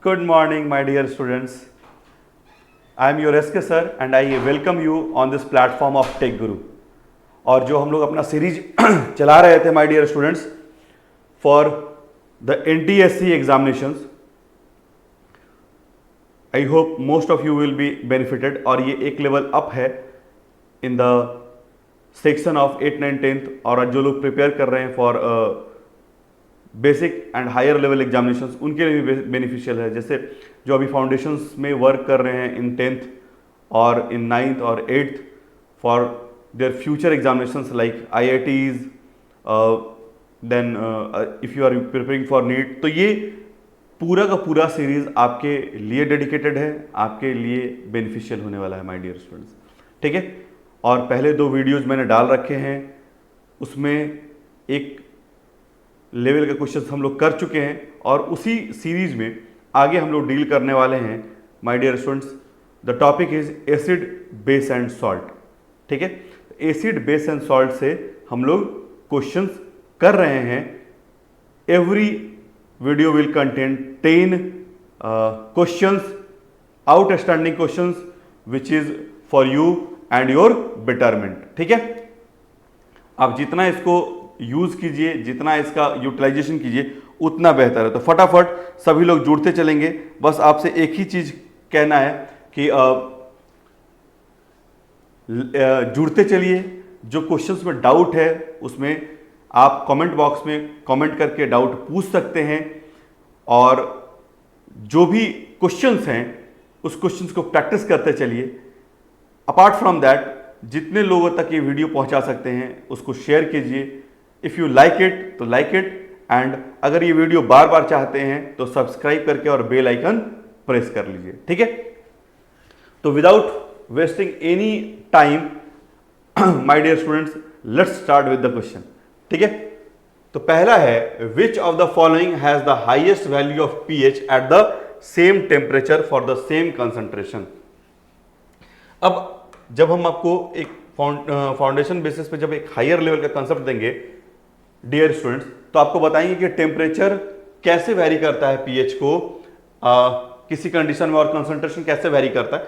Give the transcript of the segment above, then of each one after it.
Good morning, my dear students. I am your SK sir and I welcome you on this platform of Tech Guru. और जो हम लोग अपना series चला रहे थे my dear students for the NTSC examinations. I hope most of you will be benefited. और ये एक लेवल अप है in the section of 8, 9, 10th और जो लोग प्रिपेयर कर रहे हैं for basic and higher level examinations उनके लिए भी बेनिफिशियल है। जैसे जो अभी फाउंडेशंस में वर्क कर रहे हैं इन 10th और इन 9th और 8th for their future examinations like IITs, then if you are preparing for NEET, तो ये पूरा का पूरा सीरीज आपके लिए डेडिकेटेड है, आपके लिए बेनिफिशियल होने वाला है माय डियर स्टूडेंट्स। ठीक है, और पहले 2 वीडियोज़ मैंने डाल रखे हैं, उसमें एक लेवल के क्वेश्चंस हम लोग कर चुके हैं और उसी सीरीज में आगे हम लोग डील करने वाले हैं my dear students. The topic is acid, base and salt. ठीक है, एसिड, बेस एंड सॉल्ट से हम लोग क्वेश्चंस कर रहे हैं। Every video will contain 10 questions, outstanding questions which is for you and your betterment. ठीक है, आप जितना इसको यूज कीजिए, जितना इसका यूटिलाइजेशन कीजिए उतना बेहतर है। तो फटाफट सभी लोग जुड़ते चलेंगे। बस आपसे एक ही चीज कहना है कि जुड़ते चलिए। जो क्वेश्चंस में डाउट है उसमें आप कमेंट बॉक्स में कमेंट करके डाउट पूछ सकते हैं, और जो भी क्वेश्चंस हैं उस क्वेश्चंस को प्रैक्टिस करते चलिए। अपार्ट फ्रॉम दैट, जितने लोगों तक ये वीडियो पहुंचा सकते हैं उसको शेयर कीजिए। इफ़ यू लाइक इट तो लाइक इट, एंड अगर ये वीडियो बार बार चाहते हैं तो सब्सक्राइब करके और बेल आइकन प्रेस कर लीजिए। ठीक है, तो without wasting any time my dear students, let's start with the question. ठीक है, तो पहला है which of the following has the highest value of pH at the same temperature for the same concentration. अब जब हम आपको एक फाउंडेशन बेसिस पे जब एक हायर लेवल का कंसेप्ट देंगे डियर स्टूडेंट्स, तो आपको बताएंगे कि टेम्परेचर कैसे वैरी करता है pH को किसी कंडीशन में, और कंसंट्रेशन कैसे वैरी करता है।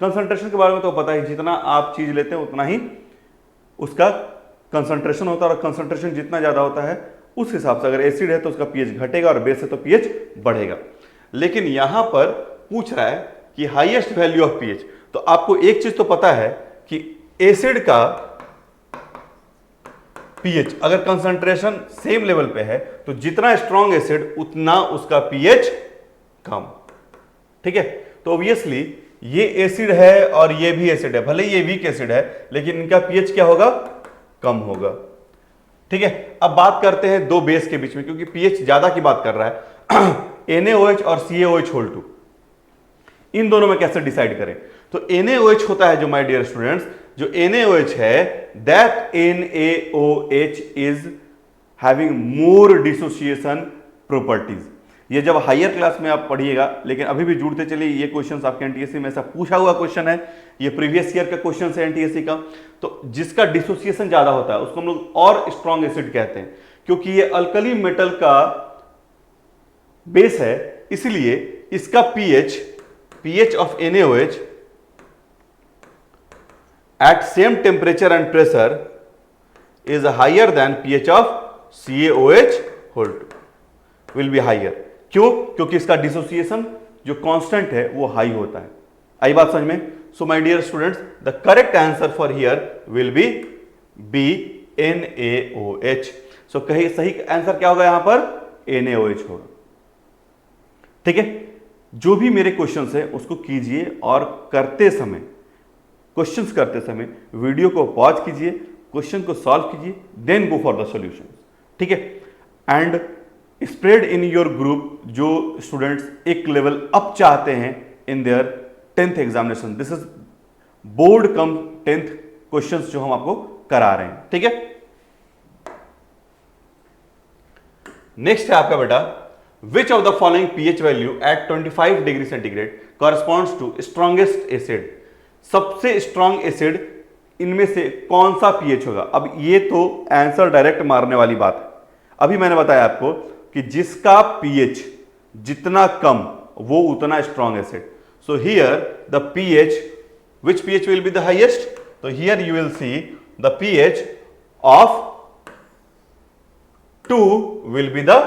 कंसंट्रेशन के बारे में तो पता है, जितना आप चीज लेते हैं उतना ही उसका कंसंट्रेशन होता है, और कंसंट्रेशन जितना ज्यादा होता है उस हिसाब से, अगर एसिड है तो उसका pH घटेगा और बेस है तो pH बढ़ेगा। लेकिन यहां पर पूछ रहा है कि हाईएस्ट वैल्यू ऑफ pH, तो आपको एक चीज तो पता है कि एसिड का pH अगर कंसंट्रेशन सेम लेवल पे है तो जितना स्ट्रॉन्ग एसिड उतना उसका pH कम। ठीक है, तो ऑब्वियसली ये एसिड है और ये भी एसिड है, भले ये वीक एसिड है लेकिन इनका pH क्या होगा, कम होगा। ठीक है, अब बात करते हैं 2 बेस के बीच में, क्योंकि pH ज्यादा की बात कर रहा है NaOH और CaOH2, इन दोनों में कैसे डिसाइड करें। तो NaOH होता है जो माय डियर स्टूडेंट्स, जो NaOH है that NaOH is having more dissociation properties. ये जब हायर क्लास में आप पढ़िएगा, लेकिन अभी भी जुड़ते चलिए। ये क्वेश्चंस आपके एनटीएससी में ऐसा पूछा हुआ क्वेश्चन है, ये प्रीवियस ईयर का क्वेश्चन है एनटीएससी का। तो जिसका डिसोसिएशन ज्यादा होता है उसको हम लोग और स्ट्रॉन्ग एसिड कहते हैं, क्योंकि ये अल्कली मेटल का बेस है, इसलिए इसका pH of NaOH at same temperature and pressure is higher than pH of CaOH whole 2 will be higher। क्यों? क्योंकि इसका डिसोसिएशन जो कांस्टेंट है वो हाई होता है। आई बात समझ में? So my dear students, the correct answer for here will be B NaOH। So कहीं सही आंसर क्या होगा यहां पर? NaOH होगा। ठीक है, जो भी मेरे क्वेश्चंस है उसको कीजिए, और करते समय, क्वेश्चंस करते समय वीडियो को पॉज कीजिए, क्वेश्चन को सॉल्व कीजिए, then go for the solution. ठीक है, and spread in your group जो स्टूडेंट्स एक लेवल अप चाहते हैं in their 10th examination. This is board cum 10th questions जो हम आपको करा रहे हैं। ठीक है, नेक्स्ट है आपका बेटा, which of the following pH value at 25 degree centigrade corresponds to strongest acid। सबसे स्ट्रॉन्ग एसिड इनमें से कौन सा pH होगा। अब ये तो आंसर डायरेक्ट मारने वाली बात है। अभी मैंने बताया आपको कि जिसका pH जितना कम वो उतना strong acid. So here the pH, which pH will be the highest? So here you will see the pH of 2 will be the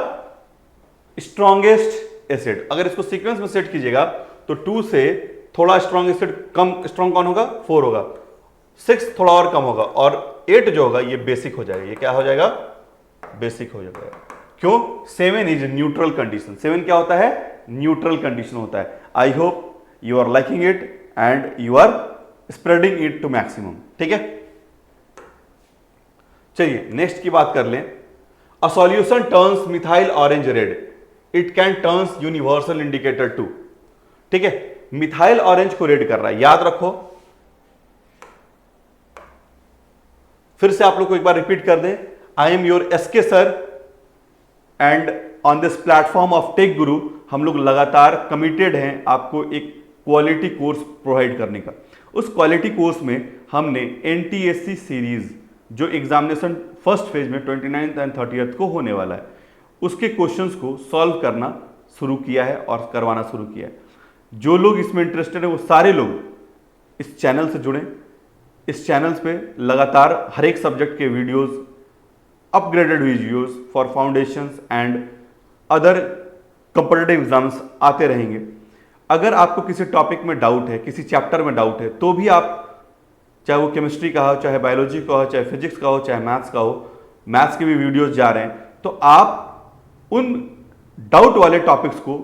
strongest acid। अगर इसको सीक्वेंस में सेट कीजिएगा तो 2 से थोड़ा स्ट्रॉन्ग एसिड कम स्ट्रॉन्ग कौन होगा? 4 होगा। 6 थोड़ा और कम होगा, और 8 जो होगा ये बेसिक हो जाएगा। ये क्या हो जाएगा? बेसिक हो जाएगा। क्यों? 7 इज न्यूट्रल कंडीशन। 7 क्या होता है? न्यूट्रल कंडीशन होता है। I hope you are liking it and you are spreading it to maximum. ठीक है, चलिए नेक्स्ट की बात कर लें। A solution turns methyl orange red, it can turns universal indicator to. ठीक है, मिथाइल ऑरेंज को रेड कर रहा है, याद रखो। फिर से आप लोग को एक बार रिपीट कर दें। I am your SK sir and on this platform of Tech Guru हम लोग लगातार कमिटेड हैं आपको एक क्वालिटी कोर्स प्रोवाइड करने का। उस क्वालिटी कोर्स में हमने एनटीएससी सीरीज जो एग्जामिनेशन फर्स्ट फेज में 29th एंड 30th को होने वाला है, उसके क्वेश्चंस को सॉल्व करना शुरू किया है और करवाना शुरू किया है। जो लोग इसमें इंटरेस्टेड है वो सारे लोग इस चैनल से जुड़ें। इस चैनल पे लगातार हर एक सब्जेक्ट के videos, upgraded videos for foundations and other competitive exams आते रहेंगे। अगर आपको किसी टॉपिक में डाउट है, किसी चैप्टर में डाउट है, तो भी आप, चाहे वो केमिस्ट्री का हो, चाहे बायोलॉजी का हो, चाहे फिजिक्स का हो, चाहे मैथ्स का हो, मैथ्स के भी वीडियोस जा रहे हैं, तो आप उन डाउट वाले टॉपिक्स को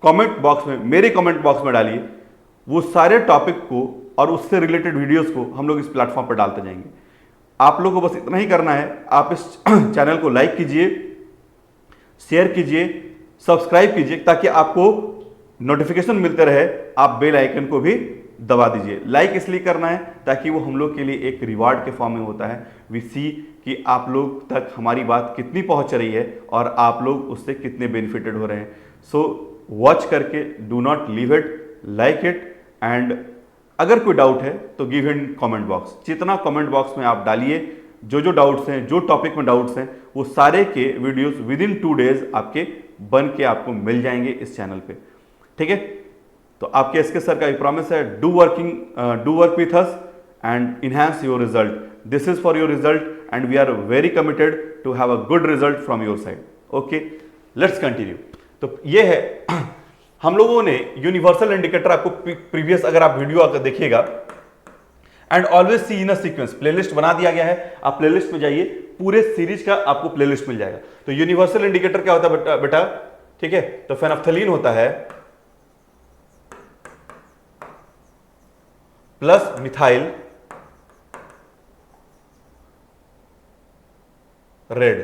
कमेंट बॉक्स में, मेरे कमेंट बॉक्स में डालिए। वो सारे टॉपिक को और उससे रिलेटेड वीडियोस को हम लोग इस प्लेटफॉर्म पर डालते जाएंगे। आप लोगों को बस इतना ही करना है, आप इस चैनल को लाइक कीजिए, शेयर कीजिए, सब्सक्राइब कीजिए, ताकि आपको नोटिफिकेशन मिलते रहे। आप बेल आइकन को भी दबा दीजिए। लाइक इसलिए करना है ताकि वो हम लोग के लिए एक रिवार्ड के फॉर्म में होता है। वी सी कि आप लोग तक हमारी बात कितनी पहुंच रही है और आप लोग उससे कितने बेनिफिटेड हो रहे हैं। सो वॉच करके do not leave it, like it, and अगर कोई डाउट है तो गिव इन कमेंट बॉक्स। जितना कमेंट बॉक्स में आप डालिए, जो डाउट्स हैं, जो टॉपिक में डाउट्स हैं, वो सारे के वीडियोस विद इन 2 डेज आपके बन के आपको मिल जाएंगे इस चैनल पे। ठीक है, तो आपके एसके सर का एक प्रॉमिस है, do work with us and enhance your result. This is for your result and we are very committed to have a good result from your side. Okay, let's continue. तो ये है हम लोगों ने universal indicator, आपको previous अगर आप video अगर देखिएगा, and always see in a sequence, playlist बना दिया गया है, आप प्लेलिस्ट में जाइए, पूरे सीरीज का आपको प्लेलिस्ट मिल जाएगा। तो यूनिवर्सल इंडिकेटर क्या होता है बेटा? ठीक है, तो फेनोल्फथलीन होता है प्लस मिथाइल रेड।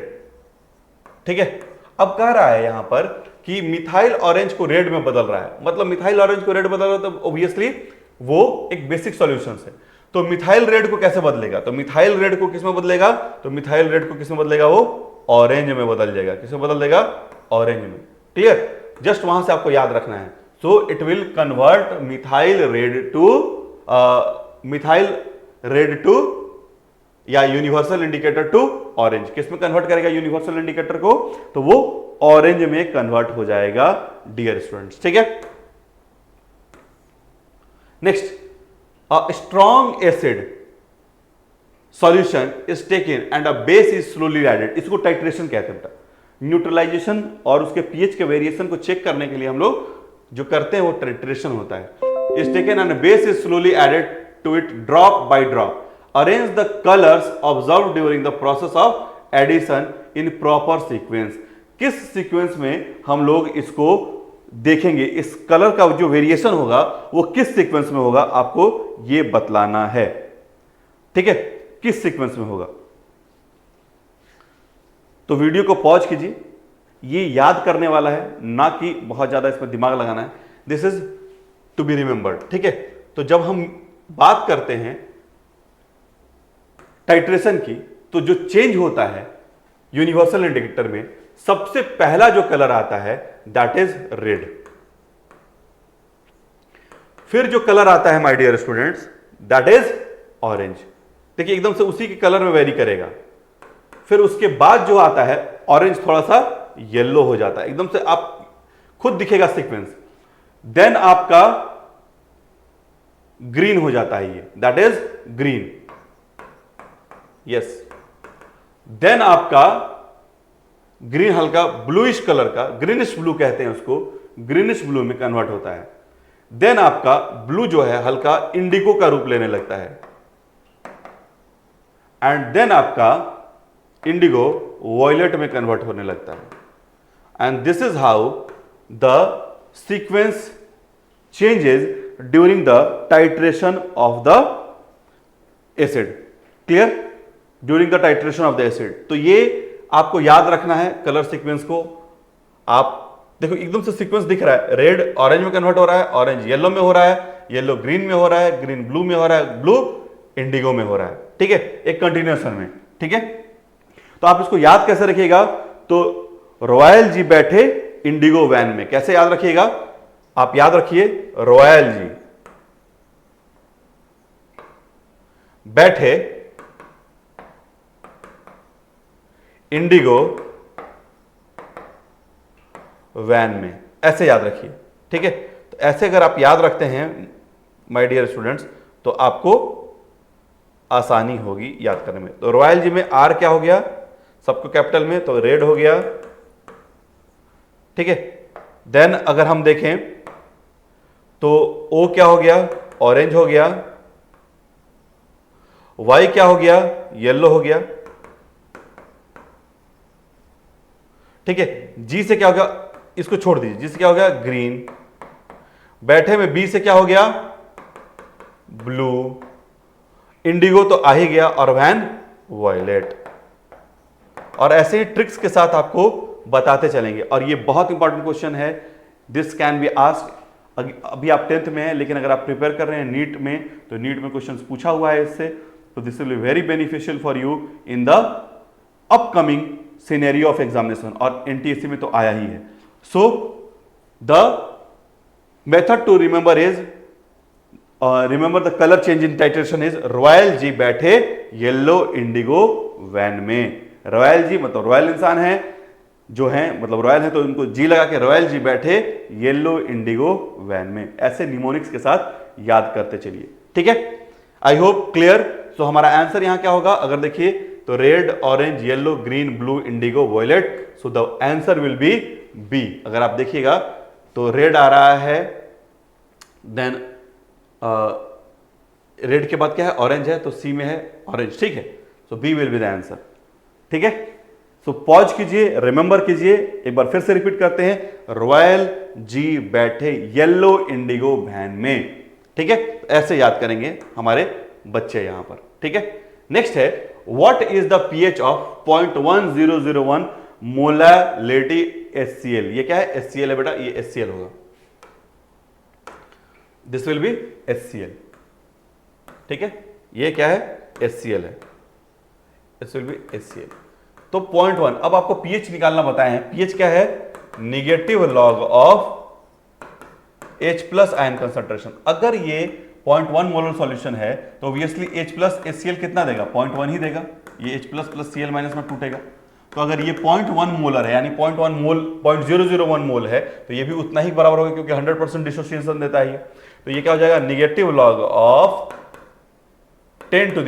ठीक है, अब कह रहा है यहां पर कि मिथाइल ऑरेंज को रेड में बदल रहा है, मतलब मिथाइल ऑरेंज को रेड बदल रहा है, तो ऑब्वियसली वो एक बेसिक सॉल्यूशन है। तो मिथाइल रेड को कैसे बदलेगा? तो मिथाइल रेड को किस में बदलेगा? तो मिथाइल रेड को किस में बदलेगा? वो ऑरेंज में बदल जाएगा। किस में बदल देगा? ऑरेंज में। क्लियर? जस्ट वहां से आपको याद रखना है। So it will convert methyl red to या यूनिवर्सल इंडिकेटर टू ऑरेंज। किस में कन्वर्ट करेगा यूनिवर्सल इंडिकेटर को? तो वो ऑरेंज में कन्वर्ट हो जाएगा डियर स्टूडेंट्स। ठीक है, next, a strong acid solution is taken and a base is slowly added. इसको टाइट्रेशन कहते हैं बेटा। न्यूट्रलाइजेशन और उसके पीएच के वेरिएशन को चेक करने के लिए हम लोग जो करते हैं वो टाइट्रेशन होता है। Is taken and base is slowly added to it drop by drop. Arrange the colours observe during the process of addition in proper sequence. किस सीक्वेंस में हम लोग इसको देखेंगे, इस कलर का जो वेरिएशन होगा वो किस सीक्वेंस में होगा, आपको ये बतलाना है। ठीक है, किस सीक्वेंस में होगा। तो वीडियो को पॉज कीजिए, ये याद करने वाला है, ना कि बहुत ज्यादा इसमें दिमाग लगाना है। This is to be remembered. ठीक है, तो जब हम बात करते हैं टाइट्रेशन की, तो जो चेंज होता है यूनिवर्सल इंडिकेटर में, सबसे पहला जो कलर आता है दैट इज रेड। फिर जो कलर आता है my dear students that is orange. देखिए एकदम से उसी के कलर में वेरी करेगा। फिर उसके बाद जो आता है ऑरेंज थोड़ा सा येलो हो जाता है, एकदम से आप खुद दिखेगा सीक्वेंस। देन आपका ग्रीन हो जाता है, ये that is green, yes. Then आपका ग्रीन हल्का ब्लूइश कलर का, ग्रीनिश ब्लू कहते हैं उसको, ग्रीनिश ब्लू में कन्वर्ट होता है। देन आपका ब्लू जो है हल्का इंडिगो का रूप लेने लगता है, एंड देन आपका इंडिगो वॉयलेट में कन्वर्ट होने लगता है। And this is how the sequence changes during the titration of the acid. Clear? During the titration of the acid. तो ये आपको याद रखना है कलर सीक्वेंस को। आप देखो एकदम से सीक्वेंस दिख रहा है, रेड ऑरेंज में कन्वर्ट हो रहा है, ऑरेंज येलो में हो रहा है, येलो ग्रीन में हो रहा है, ग्रीन ब्लू में हो रहा है, ब्लू इंडिगो में हो रहा है, ठीक है, एक कंटिन्यूएशन में, ठीक है। तो आप इसको याद कैसे रखिएगा? तो रॉयल जी बैठे इंडिगो वैन में, कैसे याद रखिएगा? आप याद रखिए रॉयल जी बैठे इंडिगो वैन में, ऐसे याद रखिए, ठीक है। तो ऐसे अगर आप याद रखते हैं माय डियर स्टूडेंट्स, तो आपको आसानी होगी याद करने में। तो रॉयल जी में आर क्या हो गया? सबको कैपिटल में, तो रेड हो गया, ठीक है। देन अगर हम देखें तो ओ क्या हो गया? ऑरेंज हो गया। वाई क्या हो गया? येलो हो गया, ठीक है। जी से क्या हो गया? इसको छोड़ दीजिए, जी से क्या हो गया? ग्रीन। बैठे में बी से क्या हो गया? ब्लू। इंडिगो तो आ ही गया, और वैन वॉयलेट। और ऐसे ही ट्रिक्स के साथ आपको बताते चलेंगे। और ये बहुत इंपॉर्टेंट क्वेश्चन है, दिस कैन बी आस्क्ड। अभी आप 10th में हैं, लेकिन अगर आप प्रिपेयर कर रहे हैं नीट में, तो नीट में क्वेश्चन पूछा हुआ है इससे, तो this will be very beneficial for you in the upcoming scenario of examination. और एनटीएससी में तो आया ही है। So the method to remember is, remember the colour change in titration is royal जी बैठे येलो इंडिगो वैन में। Royal जी मतलब रॉयल इंसान है जो हैं, मतलब रॉयल है तो उनको जी लगा के रॉयल जी बैठे येलो इंडिगो वैन में। ऐसे निमोनिक्स के साथ याद करते चलिए, ठीक है। I hope clear. सो हमारा आंसर यहां क्या होगा? अगर देखिए तो red, orange, yellow, green, blue, indigo, violet. So the answer will be B. अगर आप देखिएगा तो रेड आ रहा है, देन रेड के बाद क्या है? ऑरेंज है, तो सी में है ऑरेंज, ठीक है। So B will be the answer, ठीक है। सो पॉज कीजिए, रिमेंबर कीजिए, एक बार फिर से रिपीट करते हैं, रॉयल जी बैठे येलो इंडिगो वैन में, ठीक है। ऐसे याद करेंगे हमारे बच्चे यहां पर, ठीक है। नेक्स्ट है, what is the pH of 0.1001 molality HCl? ये क्या है? HCl है बेटा, ये HCl होगा, दिस विल बी HCl, ठीक है। ये क्या है? HCl है, दिस विल बी HCl। तो 0.1, अब आपको पीएच निकालना बताए हैं। पीएच क्या है? Negative log of H+ ion concentration. अगर ये 0.1 मोलर सॉल्यूशन है तो ऑब्वियसली H+ HCl कितना देगा? 0.1 ही देगा। ये H+ प्लस Cl माइनस में टूटेगा। तो अगर ये 0.1 मोलर है, यानी 0.1 मोल 0.001 मोल है, तो ये भी उतना ही बराबर होगा, क्योंकि 100% डिसोसिएशन देता है। तो ये क्या हो जाएगा? निगेटिव लॉग ऑफ 10⁻³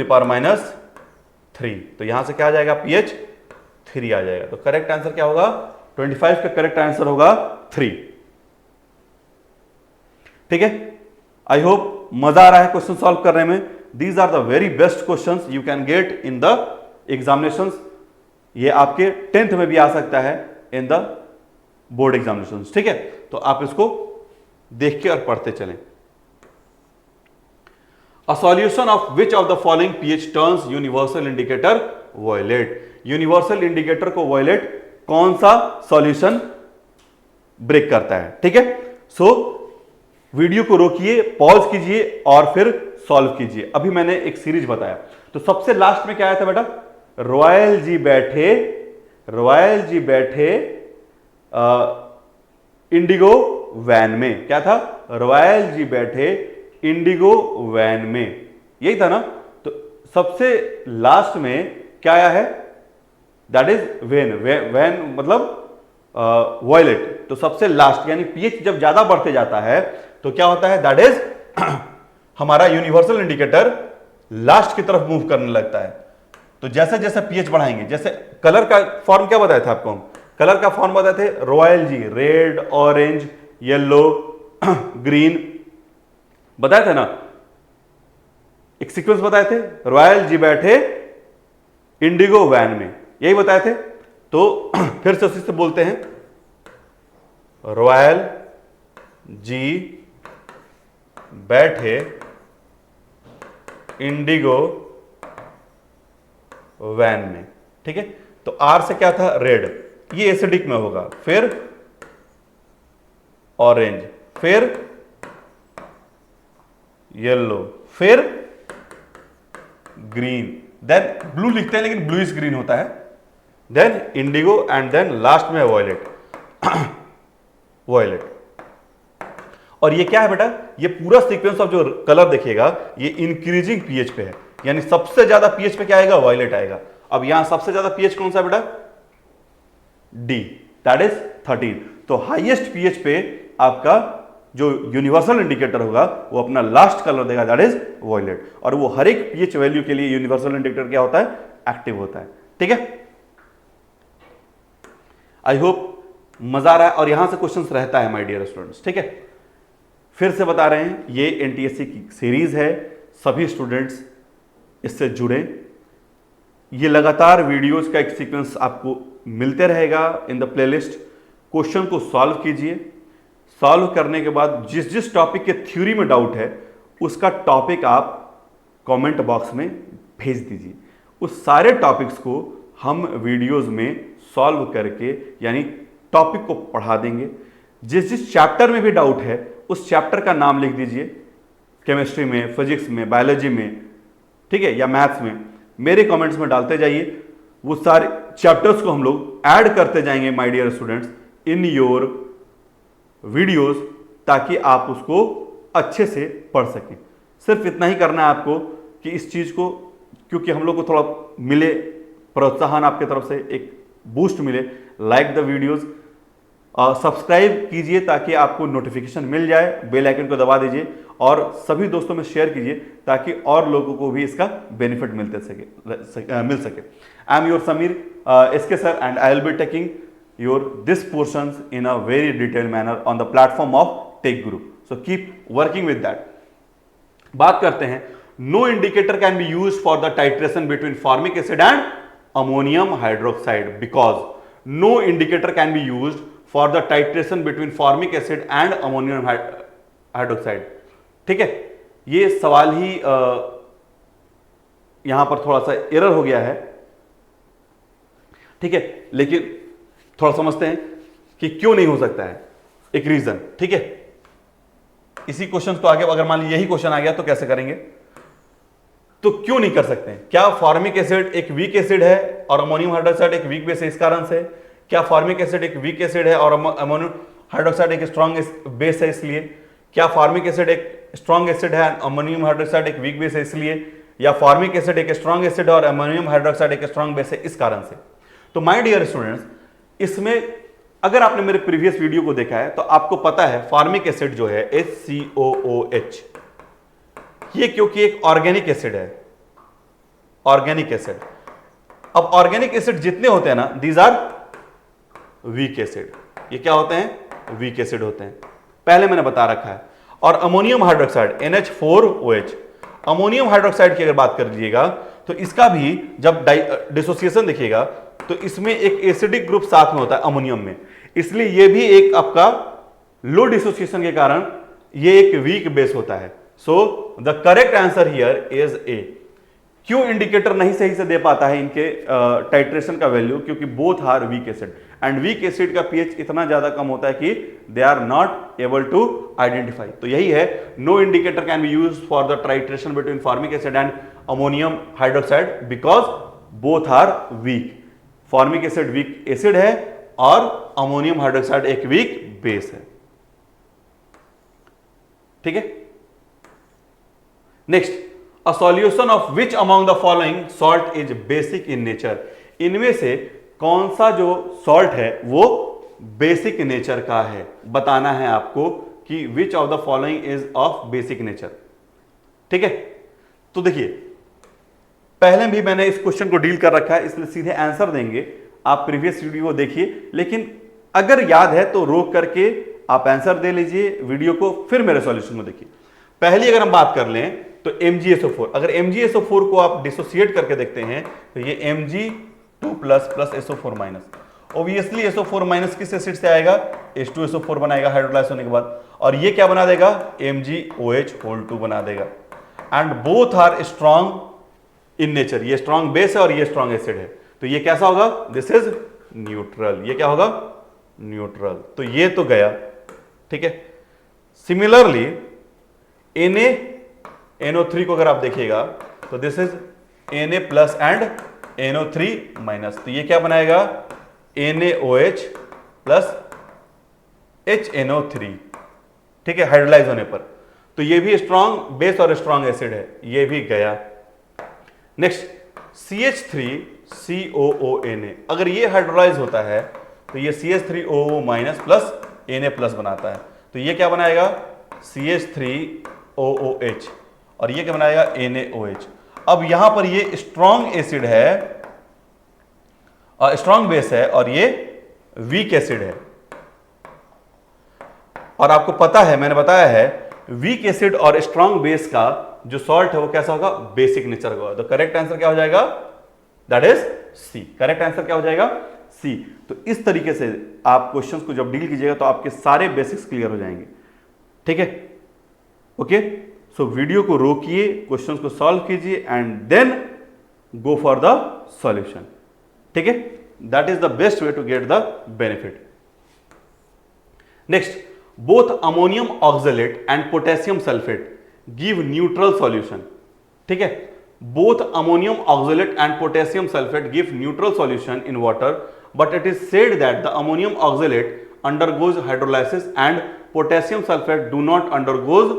तो यहां से क्या आ जाएगा? पीएच 3 आ जाएगा। तो करेक्ट आंसर क्या होगा? 25 का करेक्ट आंसर होगा 3, ठीक है। आई होप मजा आ रहा है क्वेश्चन सॉल्व करने में। These are the very best question you can get in the examination. ये आपके 10th में भी आ सकता है इन द बोर्ड एग्जामिनेशन, ठीक है। तो आप इसको देख के और पढ़ते चलें। A solution of which of the following pH turns universal indicator violet? Universal indicator को वॉयलेट कौन सा सॉल्यूशन ब्रेक करता है, ठीक है। सो वीडियो को रोकिए, पॉज कीजिए और फिर सॉल्व कीजिए। अभी मैंने एक सीरीज बताया, तो सबसे लास्ट में क्या आया था बेटा? रॉयल जी बैठे इंडिगो वैन में। क्या था? रॉयल जी बैठे इंडिगो वैन में, यही था ना। तो सबसे लास्ट में क्या आया है? दैट इज वैन मतलब वॉयलेट। तो सबसे लास्ट, यानी पीएच जब ज्यादा बढ़ते जाता है तो क्या होता है, दैट इज हमारा यूनिवर्सल इंडिकेटर लास्ट की तरफ मूव करने लगता है। तो जैसे जैसे पीएच बढ़ाएंगे, जैसे कलर का फॉर्म क्या बताया था आपको हम, कलर का फॉर्म बताए थे रॉयल जी, रेड, ऑरेंज, येलो, ग्रीन बताए थे ना, एक सीक्वेंस बताए थे, रॉयल जी बैठे इंडिगो वैन में, यही बताए थे। तो फिर से उसी से बोलते हैं, रॉयल जी बैठे इंडिगो वैन में, ठीक है। तो आर से क्या था, रेड, ये एसिडिक में होगा, फिर ऑरेंज, फिर येलो, फिर ग्रीन, देन ब्लू लिखते हैं लेकिन ब्लूइश ग्रीन होता है, then indigo and then last में वॉयलेट। वॉयलेट। और ये क्या है बेटा, ये पूरा सीक्वेंस ऑफ जो कलर देखिएगा ये इंक्रीजिंग पीएच पे है, यानी सबसे ज्यादा पीएच पे क्या आएगा, वॉयलेट आएगा। अब यहां सबसे ज्यादा पीएच कौन सा है बेटा, डी, दैट इज 13। तो हाईएस्ट पीएच पे आपका जो यूनिवर्सल इंडिकेटर होगा वो अपना लास्ट कलर देगा, दैट इज वॉयलेट। और वो हर एक पीएच वैल्यू के लिए यूनिवर्सल इंडिकेटर क्या होता है, एक्टिव होता है, ठीक है। आई होप मजा आ रहा है और यहां से क्वेश्चंस रहता है माय डियर स्टूडेंट्स, ठीक है। फिर से बता रहे हैं, ये एनटीएससी की सीरीज है, सभी स्टूडेंट्स इससे जुड़े। ये लगातार वीडियोस का एक सीक्वेंस आपको मिलते रहेगा इन द प्लेलिस्ट। क्वेश्चन को सॉल्व कीजिए, सॉल्व करने के बाद जिस जिस टॉपिक के थ्योरी में डाउट है उसका टॉपिक आप कमेंट बॉक्स में भेज दीजिए। उस सारे टॉपिक्स को हम वीडियोस में सॉल्व करके यानी टॉपिक को पढ़ा देंगे। जिस जिस चैप्टर में भी डाउट है उस चैप्टर का नाम लिख दीजिए, केमिस्ट्री में, फिजिक्स में, बायोलॉजी में, ठीक है, या मैथ्स में, मेरे कमेंट्स में डालते जाइए। वो सारे चैप्टर्स को हम लोग ऐड करते जाएंगे my dear students in your videos, ताकि आप उसको अच्छे से पढ़ सकें। सिर्फ इतना ही करना है आपको कि इस चीज़ को, क्योंकि हम लोग को थोड़ा मिले प्रोत्साहन आपके तरफ से, एक बूस्ट मिले, लाइक द वीडियोस, सब्सक्राइब कीजिए ताकि आपको नोटिफिकेशन मिल जाए, बेल आइकन को दबा दीजिए और सभी दोस्तों में शेयर कीजिए ताकि और लोगों को भी इसका बेनिफिट मिल सके। I am your Sameer SK sir and I will be taking your this portions in a very detailed manner on the platform of Tech Guru, so keep working with that. बात करते हैं, no indicator can be used for the titration between formic acid and ammonium hydroxide, because no indicator can be used for the titration between formic acid and ammonium hydroxide, ठीक है। ये सवाल ही यहां पर थोड़ा सा एरर हो गया है, ठीक है, लेकिन थोड़ा समझते हैं कि क्यों नहीं हो सकता है, एक रीजन, ठीक है। इसी क्वेश्चन को आगे अगर मान लीजिए यही क्वेश्चन आ गया तो कैसे करेंगे, तो क्यों नहीं कर सकते हैं? क्या फॉर्मिक एसिड एक वीक एसिड है और अमोनियम हाइड्रोक्साइड एक वीक बेस है, इस कारण से? क्या फॉर्मिक एसिड एक वीक एसिड है और अमोनियम हाइड्रोक्साइड एक स्ट्रॉन्ग बेस है इसलिए? क्या फॉर्मिक एसिड एक स्ट्रॉन्ग एसिड है, अमोनियम हाइड्रोक्साइड एक वीक बेस है इसलिए? या फॉर्मिक एसिड एक स्ट्रॉन्ग एसिड है और अमोनियम हाइड्रोक्साइड एक स्ट्रॉन्ग बेस है, इस कारण से? तो माय डियर स्टूडेंट्स, इसमें अगर आपने मेरे प्रीवियस वीडियो को देखा है तो आपको पता है फॉर्मिक एसिड जो है HCOOH, ये क्योंकि एक ऑर्गेनिक एसिड है, ऑर्गेनिक एसिड। अब ऑर्गेनिक एसिड जितने होते हैं ना, दीज आर वीक एसिड। ये क्या होते हैं? वीक एसिड होते हैं, पहले मैंने बता रखा है। और ammonium hydroxide NH4OH, ammonium hydroxide की अगर बात कर लीजिएगा तो इसका भी जब डिसोसिएशन देखिएगा तो इसमें एक एसिडिक ग्रुप साथ में होता है अमोनियम में, इसलिए ये भी एक आपका लो डिसोसिएशन के कारण ये एक वीक बेस होता है। So the correct answer here is a. क्यों इंडिकेटर नहीं सही से दे पाता है इनके टाइट्रेशन का वैल्यू? क्योंकि both are weak acid and weak acid का पीएच इतना ज्यादा कम होता है कि they are not able to identify. तो यही है, no indicator can be used for the titration between formic acid and ammonium hydroxide because both are weak. Formic acid weak acid है और अमोनियम हाइड्रोक्साइड एक वीक बेस है, ठीक है। Next, a solution of which among the following salt is basic in nature. इनमें से कौन सा जो सॉल्ट है वो बेसिक नेचर का है। बताना है आपको कि विच of the following is of basic nature. ठीक है, तो देखिए पहले भी मैंने इस क्वेश्चन को डील कर रखा है, इसलिए सीधे आंसर देंगे। आप प्रीवियस वीडियो को देखिए, लेकिन अगर याद है तो रोक करके आप आंसर दे लीजिए वीडियो को, फिर मेरे सॉल्यूशन को देखिए। पहली अगर हम बात कर लें तो MgSO4, अगर MgSO4 को आप डिसोसिएट करके देखते हैं तो ये Mg2 plus SO4 minus, obviously SO4 minus किस एसिड से आएगा, H2SO4 बनाएगा हाइड्रोलाइज होने के बाद, और ये क्या बना देगा, MgOH2 बना देगा। And both are strong in nature, ये स्ट्रॉन्ग बेस है और ये स्ट्रॉन्ग एसिड है, तो ये कैसा होगा, दिस इज न्यूट्रल। ये क्या होगा, न्यूट्रल। तो ये तो गया, ठीक है। सिमिलरली NaNO3 को अगर आप देखिएगा तो this is Na plus and NO3 minus, तो ये क्या बनाएगा, NaOH प्लस HNO3, ठीक है, हाइड्रोलाइज होने पर। तो ये भी स्ट्रॉन्ग बेस और स्ट्रॉन्ग एसिड है, ये भी गया। नेक्स्ट CH3COONA, अगर ये हाइड्रोलाइज होता है तो ये CH3OO minus plus Na plus बनाता है, तो ये क्या बनाएगा, CH3OOH, और ये क्या बनाएगा, NaOH। अब यहां पर ये स्ट्रॉन्ग एसिड है और स्ट्रॉन्ग बेस है, और ये वीक एसिड है। और आपको पता है, मैंने बताया है, वीक एसिड और स्ट्रॉन्ग बेस का जो सॉल्ट है वो कैसा होगा, बेसिक नेचर का। तो करेक्ट आंसर क्या हो जाएगा, that is C. Correct answer क्या हो जाएगा, सी। तो इस तरीके से आप क्वेश्चंस को जब डील कीजिएगा तो आपके सारे बेसिक्स क्लियर हो जाएंगे, ठीक है। ओके, सो वीडियो को रोकिए, क्वेश्चंस को सॉल्व कीजिए and then go for the solution, ठीक है। That is the best way to get the benefit. Next, both ammonium oxalate and potassium sulphate give neutral solution, ठीक है। Both ammonium oxalate and potassium sulphate give neutral solution in water, but it is said that the ammonium oxalate undergoes hydrolysis and potassium sulfate do not undergoes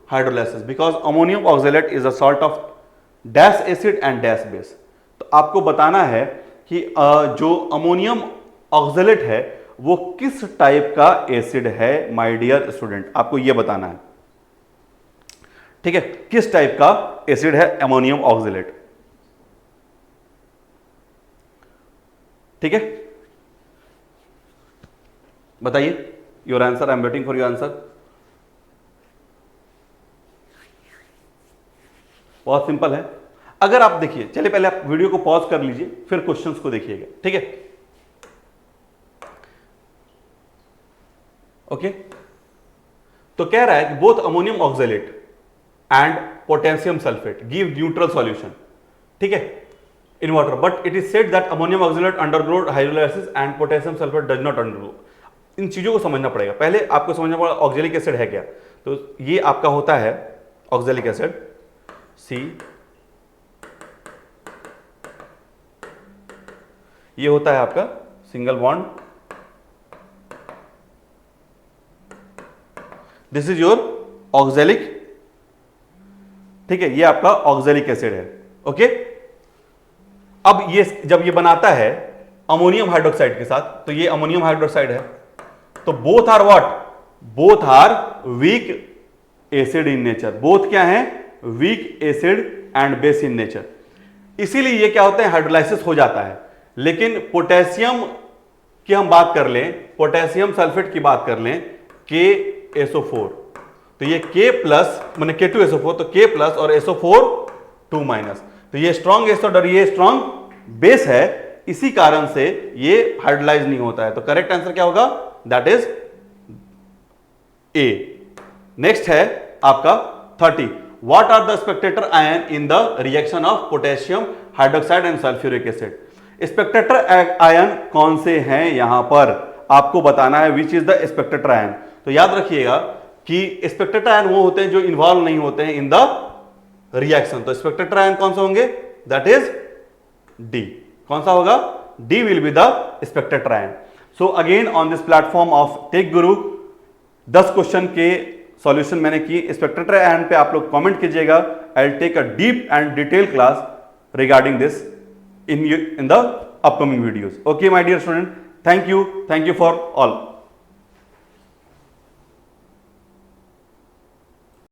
hydrolysis because ammonium oxalate is a salt of dash acid and dash base। तो आपको बताना है कि जो ammonium oxalate है वो किस type का एसिड है, माय डियर स्टूडेंट, आपको यह बताना है, ठीक है। किस टाइप का एसिड है अमोनियम ऑक्सलेट, ठीक है। बताइए your answer, I am waiting for your answer. बहुत सिंपल है। अगर आप देखिए, चलिए पहले आप वीडियो को पॉज कर लीजिए, फिर क्वेश्चंस को देखिएगा, ठीक है। ओके, तो कह रहा है कि both ammonium oxalate and potassium sulphate give neutral solution, ठीक है, in water, but it is said that ammonium oxalate undergo hydrolysis and potassium sulphate does not undergo. इन चीजों को समझना पड़ेगा, पहले आपको समझना पड़ेगा ऑक्सैलिक एसिड है क्या। तो ये आपका होता है ऑक्सैलिक एसिड, सी, ये होता है आपका single bond, this is your oxalic, ठीक है, ये आपका ऑक्सैलिक एसिड है। ओके, अब ये जब ये बनाता है अमोनियम हाइड्रोक्साइड के साथ, तो ये अमोनियम हाइड्रोक्साइड है, तो both are what, both are weak acid in nature. Both क्या है, weak acid and base in nature. इसीलिए ये क्या होता है, हाइड्रोलाइसिस हो जाता है। लेकिन पोटेशियम की हम बात कर लें, पोटेशियम सल्फेट की बात कर लें, KSO4, तो ये K प्लस मैंने K2SO4, तो K प्लस और SO4 2 माइनस, तो ये स्ट्रॉन्ग एसिड और ये स्ट्रॉन्ग बेस है, इसी कारण से ये हाइड्रोलाइज नहीं होता है। तो करेक्ट आंसर क्या होगा, दैट इज ए। नेक्स्ट है आपका 30, what are the spectator ion in the reaction of potassium hydroxide and sulphuric acid. Spectator ion कौन से हैं यहां पर आपको बताना है, which is the spectator ion. तो याद रखिएगा कि स्पेक्टेटर आयन वो होते हैं जो इन्वॉल्व नहीं होते हैं इन द रिएक्शन। तो स्पेक्टेटर आयन कौन सा होंगे, दैट इज डी। कौन सा होगा, D will be the spectator ion. So again on this platform of Tech Guru 10 question के सॉल्यूशन मैंने की। स्पेक्टेटर आयन पे आप लोग कमेंट कीजिएगा, I will take a deep and detail class regarding this in the upcoming videos. Okay my dear student, thank you for all.